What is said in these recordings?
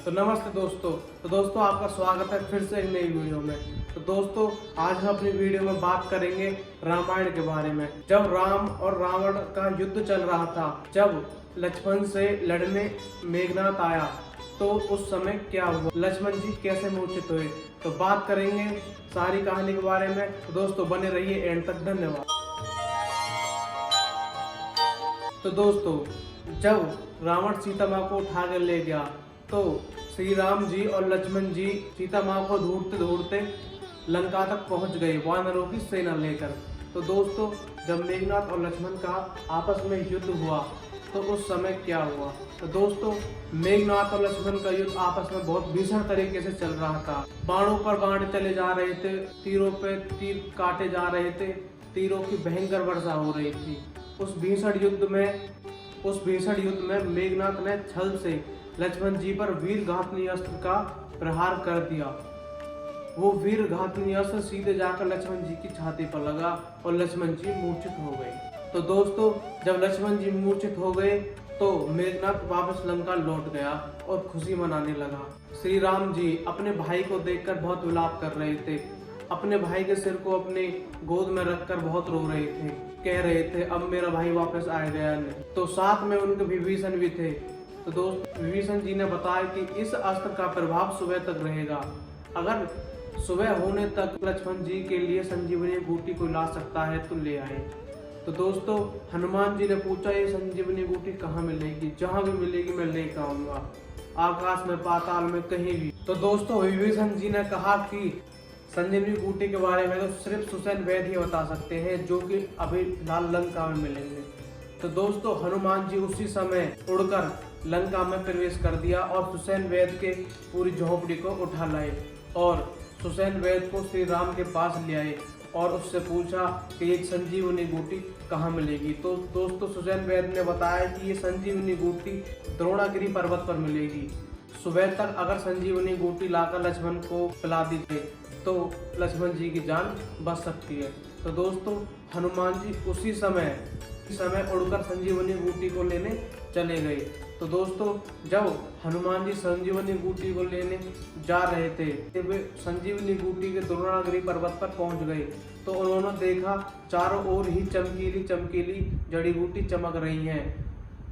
तो नमस्ते दोस्तों। तो दोस्तों आपका स्वागत है फिर से एक नई वीडियो में। तो दोस्तों आज हम अपनी वीडियो में बात करेंगे रामायण के बारे में। जब राम और रावण का युद्ध चल रहा था, जब लक्ष्मण से लड़ने मेघनाथ आया तो उस समय क्या हुआ, लक्ष्मण जी कैसे मूर्छित हुए, तो बात करेंगे सारी कहानी के बारे में। तो दोस्तों बने रहिए एंड तक। धन्यवाद। तो दोस्तों जब रावण सीता माँ को उठा कर ले गया तो श्री राम जी और लक्ष्मण जी सीता माँ को ढूंढते ढूंढते लंका तक पहुंच गए वानरों की सेना लेकर। तो दोस्तों जब मेघनाथ और लक्ष्मण का आपस में युद्ध हुआ तो उस समय क्या हुआ, तो दोस्तों मेघनाथ और लक्ष्मण का युद्ध आपस में बहुत भीषण तरीके से चल रहा था। बाणों पर बाण चले जा रहे थे, तीरों पे तीर काटे जा रहे थे, तीरों की भयंकर वर्षा हो रही थी। उस भीषण युद्ध में मेघनाथ ने छल से लक्ष्मण जी पर वीरघातनी अस्त्र का प्रहार कर दिया। वो वीरघातनी अस्त्र सीधे जाकर लक्ष्मण जी की छाती पर लगा और लक्ष्मण जी मूर्छित हो गए। तो दोस्तों जब लक्ष्मण जी मूर्छित हो गए तो मेघनाथ वापस लंका लौट गया और खुशी मनाने लगा। श्री राम जी अपने भाई को देखकर बहुत विलाप कर रहे थे, अपने भाई के सिर को अपने गोद में रखकर बहुत रो रहे थे, कह रहे थे अब मेरा भाई वापस आ गया। तो साथ में उनके विभीषण भी थे। तो दोस्त विभीषण जी ने बताया कि इस अस्त्र का प्रभाव सुबह तक रहेगा, अगर सुबह होने तक लक्ष्मण जी के लिए संजीवनी बूटी को ला सकता है तो ले आए। तो दोस्तों हनुमान जी ने पूछा ये संजीवनी बूटी कहाँ मिलेगी, जहाँ भी मिलेगी मैं लेकर आऊंगा, आकाश में पाताल में कहीं भी। तो दोस्तों विभीषण जी ने कहा कि संजीवनी बूटी के बारे में तो सिर्फ सुसैन वैद्य ही बता सकते हैं, जो कि अभी लाल लंका में मिलेंगे। तो दोस्तों हनुमान जी उसी समय उड़कर लंका में प्रवेश कर दिया और सुसैन वैद्य के पूरी झोपड़ी को उठा लाए और सुसैन वैद्य को श्री राम के पास ले आए और उससे पूछा कि एक संजीवनी बूटी कहाँ मिलेगी। तो दोस्तों सुसैन वैद्य ने बताया कि ये संजीवनी बूटी द्रोणागिरी पर्वत पर मिलेगी। सुबह तक अगर संजीवनी बूटी लाकर लक्ष्मण को पिला दी तो लक्ष्मण जी की जान बच सकती है। तो दोस्तों हनुमान जी उसी समय उड़कर संजीवनी बूटी को लेने चले गए। तो दोस्तों जब हनुमान जी संजीवनी बूटी को लेने जा रहे थे वे संजीवनी बूटी के द्रोणागिरी पर्वत पर पहुंच गए तो उन्होंने देखा चारों ओर ही चमकीली चमकीली जड़ी बूटी चमक रही हैं,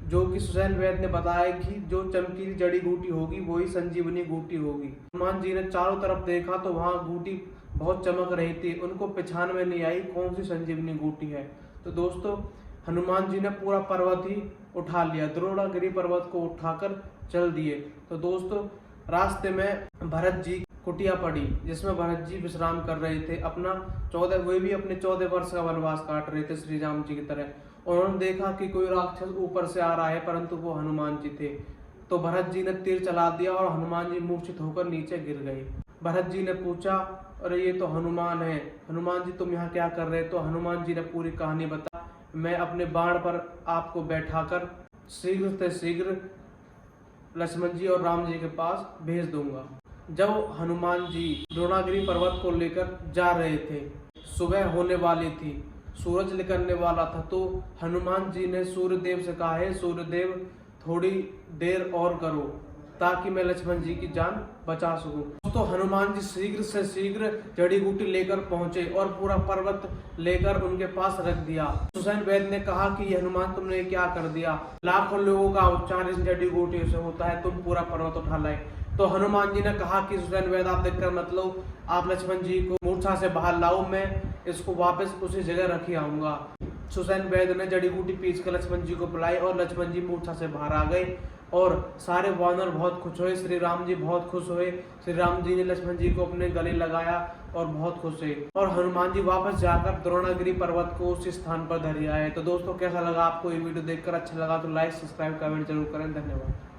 जो कि सुसैन वैद्य ने बताया कि जो चमकीली जड़ी बूटी होगी वही संजीवनी बूटी होगी। हनुमान जी ने चारों तरफ देखा तो वहां बूटी बहुत चमक रही थी, उनको पहचान में नहीं आई कौन सी संजीवनी बूटी है। तो दोस्तों हनुमान जी ने पूरा पर्वत ही उठा लिया, द्रोणागिरी पर्वत को उठाकर चल दिए। तो दोस्तों रास्ते में भरत जी कुटिया पड़ी जिसमें भरत जी विश्राम कर रहे थे, वे भी अपने 14 वर्ष का वनवास काट रहे थे श्री राम जी की तरह। उन्होंने देखा कि कोई राक्षस ऊपर से आ रहा है, परंतु वो हनुमान जी थे। तो भरत जी ने तीर चला दिया और हनुमान जी मूर्छित होकर नीचे गिर गए। भरत जी ने पूछा अरे ये तो हनुमान है, हनुमान जी तुम यहाँ क्या कर रहे? तो हनुमान जी ने पूरी कहानी बता, मैं अपने बाण पर आपको बैठाकर शीघ्र से शीघ्र लक्ष्मण जी और राम जी के पास भेज दूंगा। जब हनुमान जी द्रोणागिरी पर्वत को लेकर जा रहे थे, सुबह होने वाली थी, सूरज निकलने वाला था, तो हनुमान जी ने सूर्यदेव से कहा है सूर्यदेव थोड़ी देर और करो ताकि मैं लक्ष्मण जी की जान बचा सकूं। तो हनुमान जी शीघ्र से शीघ्र जड़ी बूटी लेकर पहुंचे और पूरा पर्वत लेकर उनके पास रख दिया। सुसैन वैद्य ने कहा कि ये हनुमान तुमने क्या कर दिया, लाखों लोगों का उच्चार इस जड़ी बूटी से होता है, तुम पूरा पर्वत उठा लाए। तो हनुमान जी ने कहा कि सुसैन वैद्य आप देखकर मतलब आप लक्ष्मण जी को मूर्छा से बाहर लाओ, मैं इसको वापस उसी जगह रखे आऊंगा। सुसैन वैद्य ने जड़ी बूटी पीस कर लक्ष्मण जी को पिलाई और लक्ष्मण जी मूर्छा से बाहर आ गए और सारे वानर बहुत खुश हुए, श्री राम जी बहुत खुश हुए। श्री राम जी ने लक्ष्मण जी को अपने गले लगाया और बहुत खुश हुए और हनुमान जी वापस जाकर द्रोणागिरी पर्वत को उसी स्थान पर धरे आए। तो दोस्तों कैसा लगा आपको ये वीडियो देखकर? अच्छा लगा तो लाइक सब्सक्राइब कमेंट जरूर करें। धन्यवाद।